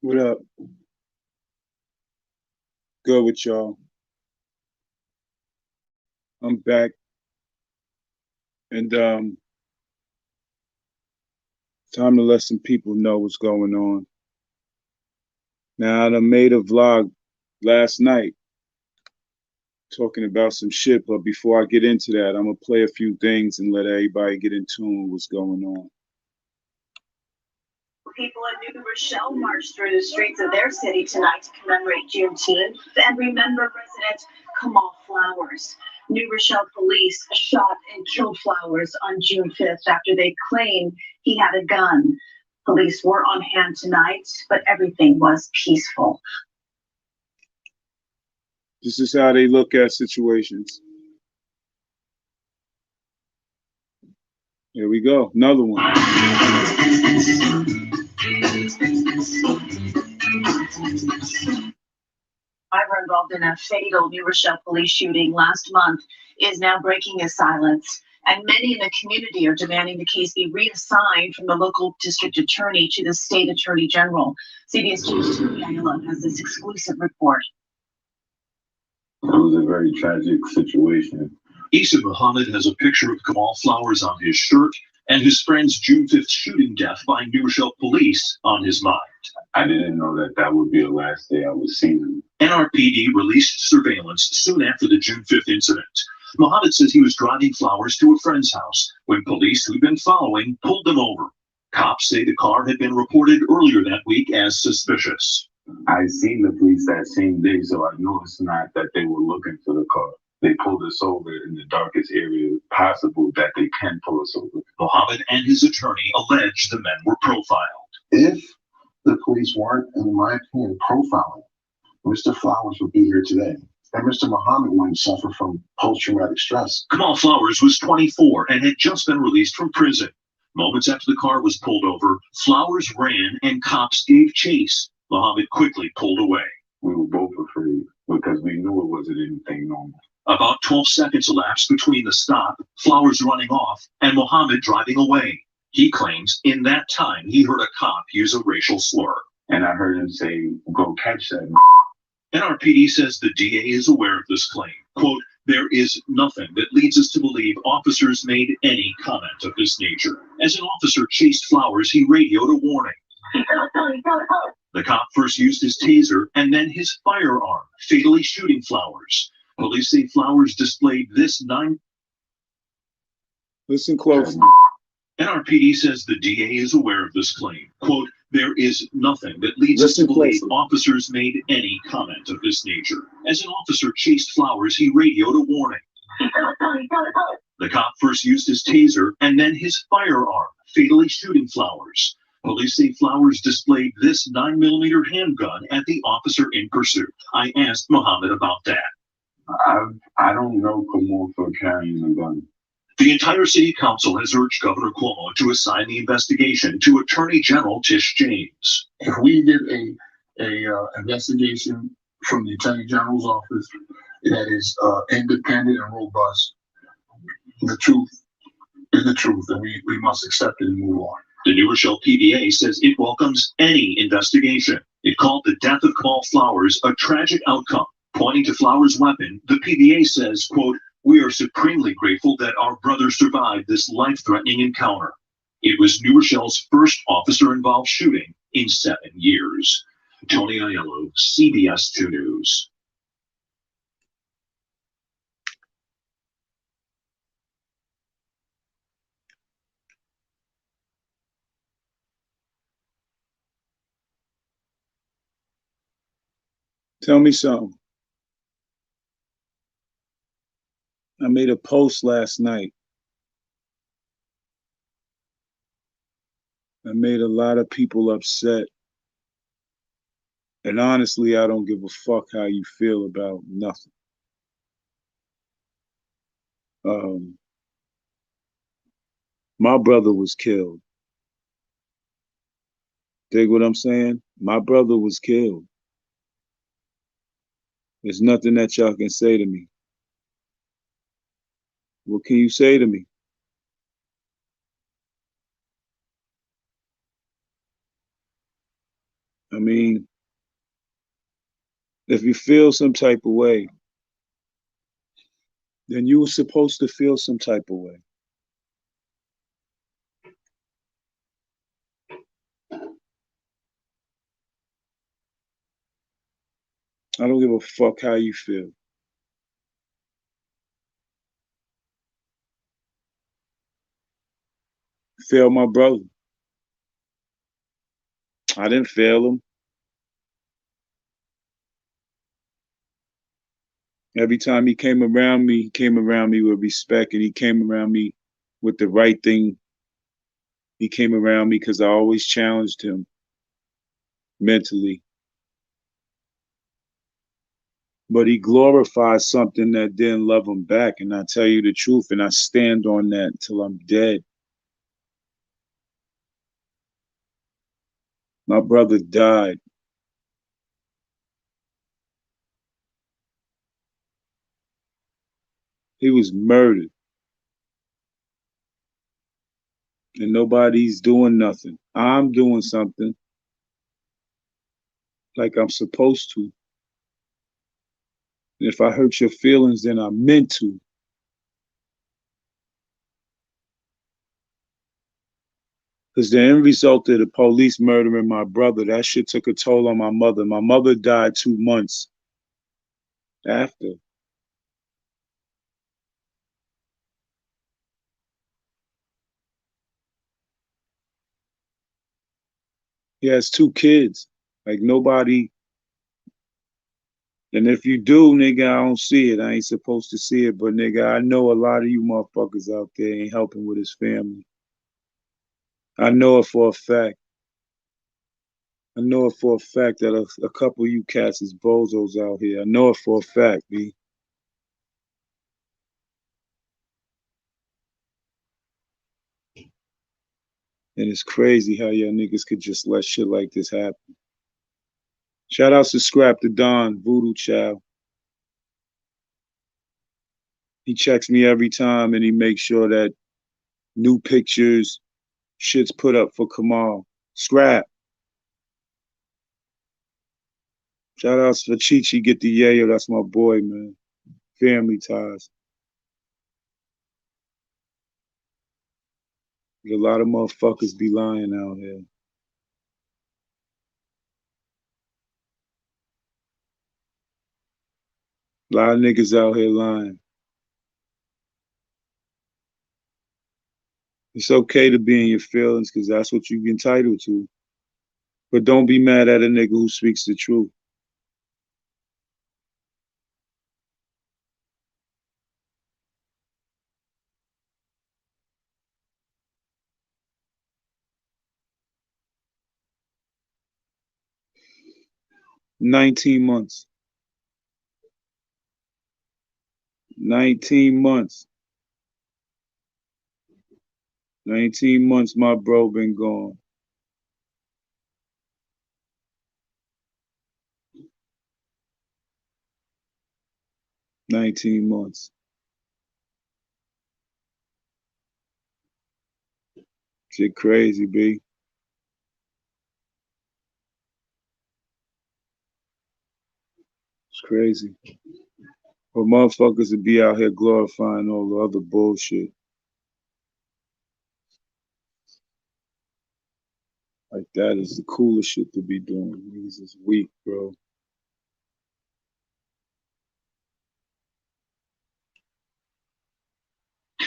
What up? Good with y'all. I'm back, and time to let some people know what's going on. Now, I done made a vlog last night talking about some shit, but before I get into that, I'm gonna play a few things and let everybody get in tune with what's going on. People in New Rochelle marched through the streets of their city tonight to commemorate Juneteenth and remember President Kamal Flowers. New Rochelle police shot and killed Flowers on June 5th after they claimed he had a gun. Police were on hand tonight, but everything was peaceful. This is how they look at situations. Here we go, another one. Driver involved in a fatal New Rochelle police shooting last month is now breaking his silence, and many in the community are demanding the case be reassigned from the local district attorney to the state attorney general. CBS News' Tony Aiello has this exclusive report. It was a very tragic situation. Issa Muhammad has a picture of Kamal Flowers on his shirt and his friend's June 5th shooting death by New Rochelle police on his mind. I didn't know that that would be the last day I would see him. NRPD released surveillance soon after the June 5th incident. Muhammad says he was driving Flowers to a friend's house when police who'd been following pulled them over. Cops say the car had been reported earlier that week as suspicious. I seen the police that same day, so I know it's not that they were looking for the car. They pulled us over in the darkest area possible that they can pull us over. Muhammad and his attorney allege the men were profiled. If the police weren't, in my opinion, profiling, Mr. Flowers would be here today. And Mr. Muhammad wouldn't suffer from post-traumatic stress. Kamal Flowers was 24 and had just been released from prison. Moments after the car was pulled over, Flowers ran and cops gave chase. Muhammad quickly pulled away. We were both afraid because we knew it wasn't anything normal. About 12 seconds elapsed between the stop, Flowers running off, and Muhammad driving away. He claims in that time he heard a cop use a racial slur. And I heard him say, "Go catch that." NRPD says the DA is aware of this claim. Quote, "There is nothing that leads us to believe officers made any comment of this nature. As an officer chased Flowers, he radioed a warning." The cop first used his taser and then his firearm, fatally shooting Flowers. Police say Flowers displayed this 9. Listen closely. NRPD says the DA is aware of this claim. Quote, "There is nothing that leads us to believe officers made any comment of this nature. As an officer chased Flowers, he radioed a warning." The cop first used his taser and then his firearm, fatally shooting Flowers. Police say Flowers displayed this 9mm handgun at the officer in pursuit. I asked Muhammad about that. I don't know Kamal for carrying a gun. The entire city council has urged Governor Cuomo to assign the investigation to Attorney General Tish James. If we get a investigation from the Attorney General's office that is independent and robust, the truth is the truth, and we must accept it and move on. The New Rochelle PBA says it welcomes any investigation. It called the death of Kamal Flowers a tragic outcome. Pointing to Flowers' weapon, the PBA says, quote, "We are supremely grateful that our brother survived this life-threatening encounter." It was New Rochelle's first officer-involved shooting in 7 years. Tony Aiello, CBS 2 News. Tell me something. I made a post last night. I made a lot of people upset. And honestly, I don't give a fuck how you feel about nothing. My brother was killed. Dig what I'm saying? My brother was killed. There's nothing that y'all can say to me. What can you say to me? I mean, if you feel some type of way, then you were supposed to feel some type of way. I don't give a fuck how you feel. Fail my brother. I didn't fail him. Every time he came around me, he came around me with respect, and he came around me with the right thing. He came around me because I always challenged him mentally. But he glorified something that didn't love him back. And I tell you the truth, and I stand on that until I'm dead. My brother died. He was murdered. And nobody's doing nothing. I'm doing something like I'm supposed to. And if I hurt your feelings, then I meant to. Because the end result of the police murdering my brother, that shit took a toll on my mother. My mother died 2 months after. He has 2 kids. Like nobody. And if you do, nigga, I don't see it. I ain't supposed to see it. But nigga, I know a lot of you motherfuckers out there ain't helping with his family. I know it for a fact. I know it for a fact that a couple of you cats is bozos out here. I know it for a fact, B. And it's crazy how y'all niggas could just let shit like this happen. Shout outs to Scrap the Don, Voodoo Child. He checks me every time and he makes sure that new pictures, shit's put up for Kamal. Scrap. Shout outs for Chi-Chi, get the yayo. That's my boy, man. Family ties. A lot of motherfuckers be lying out here. A lot of niggas out here lying. It's okay to be in your feelings because that's what you're entitled to. But don't be mad at a nigga who speaks the truth. $19 months. 19 months. 19 months my bro been gone. 19 months. Shit crazy, B. It's crazy. But motherfuckers would be out here glorifying all the other bullshit. Like that is the coolest shit to be doing. Niggas is weak, bro.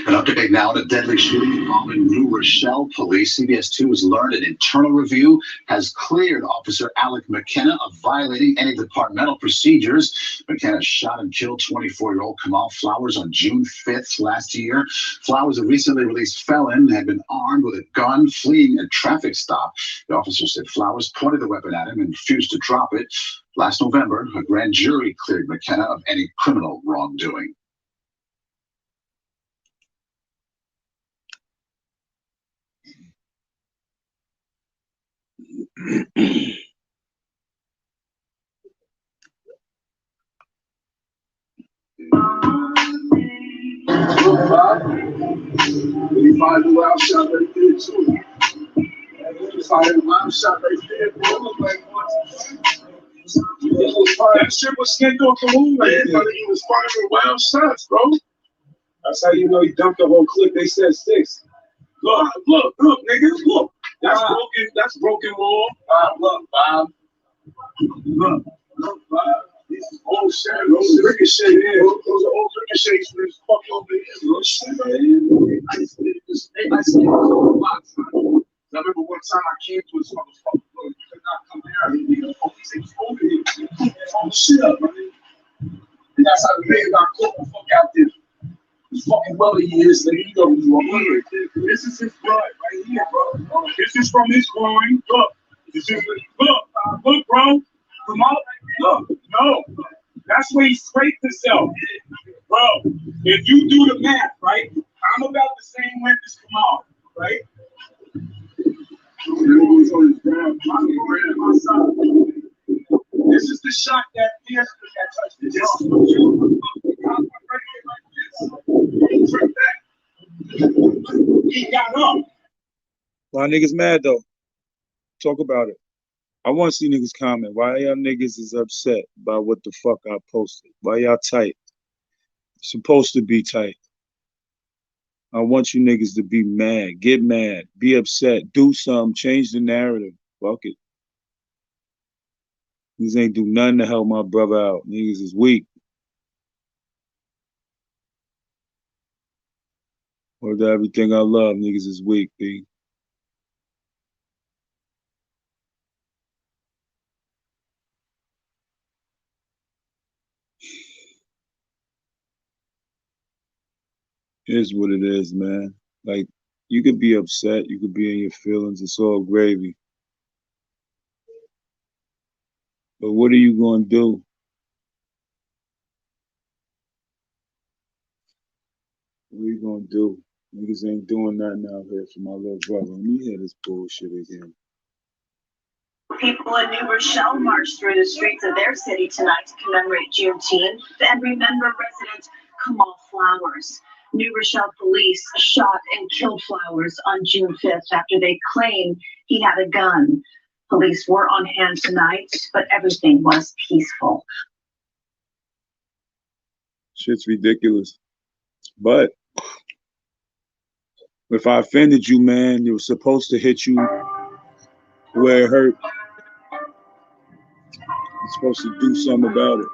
An update now to deadly shooting involving New Rochelle police. CBS 2 has learned an internal review has cleared Officer Alec McKenna of violating any departmental procedures. McKenna shot and killed 24-year-old Kamal Flowers on June 5th last year. Flowers, a recently released felon, had been armed with a gun fleeing a traffic stop. The officer said Flowers pointed the weapon at him and refused to drop it. Last November, a grand jury cleared McKenna of any criminal wrongdoing. fired a wild shot right there, bro. It looked like that shit was snaked off the moon right there. Brother, he was firing wild shots, bro. That's how you know he dumped the whole clip. They said 6. Look, niggas, look. That's broken wall. Look, Bob. Look, Bob. This is old shit. Those ricochet here. Those are old ricochets for this fuck over here. Real shit right here. I see this a lot. I remember one time I came to his motherfucker. You could not come here. The police ain't over here. Oh shit up, man. And that's how the man got caught the fuck out there. This fucking brother he is, nigga. You know who you are. This is his blood right here, bro. This is from his groin. Look. Look, bro. Come on. Look. No. That's where he scraped himself. Bro, if you do the math, right? I'm about the same length as Kamal, right? This is the shot that pierced that touched the He got up. Why niggas mad though? Talk about it. I want to see niggas comment. Why y'all niggas is upset by what the fuck I posted? Why y'all tight? Supposed to be tight. I want you niggas to be mad. Get mad. Be upset. Do something. Change the narrative. Fuck it. Niggas ain't do nothing to help my brother out. Niggas is weak. Word to everything I love. Niggas is weak, B. Here's what it is, man. Like, you could be upset. You could be in your feelings. It's all gravy. But what are you going to do? What are you going to do? Niggas ain't doing nothing out here for my little brother. Let me hear this bullshit again. People in New Rochelle marched through the streets of their city tonight to commemorate Juneteenth and remember resident Kamal Flowers. New Rochelle police shot and killed Flowers on June 5th after they claimed he had a gun. Police were on hand tonight, but everything was peaceful. Shit's ridiculous. But if I offended you, man, it was supposed to hit you where it hurt. You're supposed to do something about it.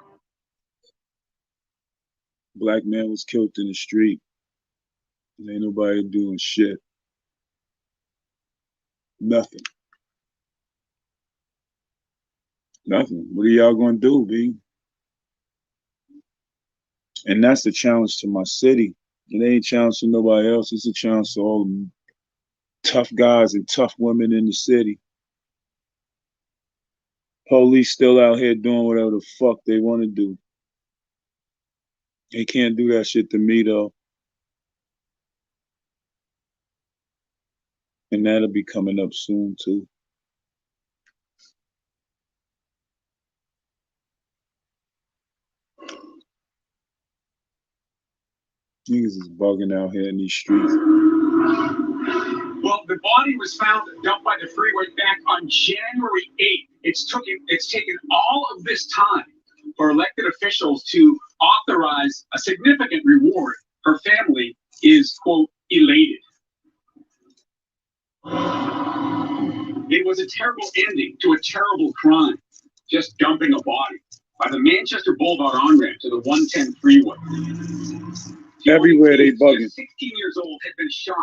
Black man was killed in the street. And ain't nobody doing shit. Nothing. Nothing. What are y'all gonna do, B? And that's the challenge to my city. It ain't a challenge to nobody else. It's a challenge to all the tough guys and tough women in the city. Police still out here doing whatever the fuck they want to do. They can't do that shit to me, though. And that'll be coming up soon, too. Niggas is bugging out here in these streets. Well, the body was found dumped by the freeway back on January 8th. It's taken all of this time for elected officials to authorize a significant reward. Her family is, quote, elated. It was a terrible ending to a terrible crime, just dumping a body by the Manchester Boulevard on-ramp to the 110 freeway. Everywhere they bugging. 16 years old had been shot.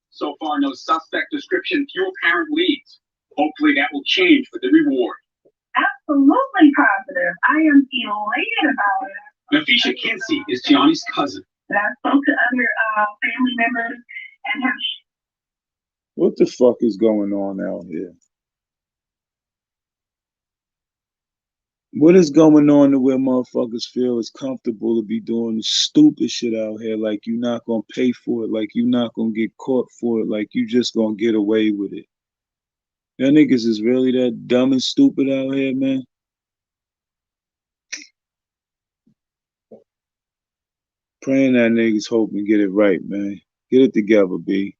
So far, no suspect description, few apparent leads. Hopefully that will change with the reward. Absolutely positive. I am elated about it. Nafisha Kinsey is Tiani's cousin. And I spoke to other family members and have. What the fuck is going on out here? What is going on to where motherfuckers feel it's comfortable to be doing stupid shit out here, like you're not gonna pay for it, like you're not gonna get caught for it, like you just gonna get away with it? Y'all niggas is really that dumb and stupid out here, man? Praying that niggas hope and get it right, man. Get it together, B.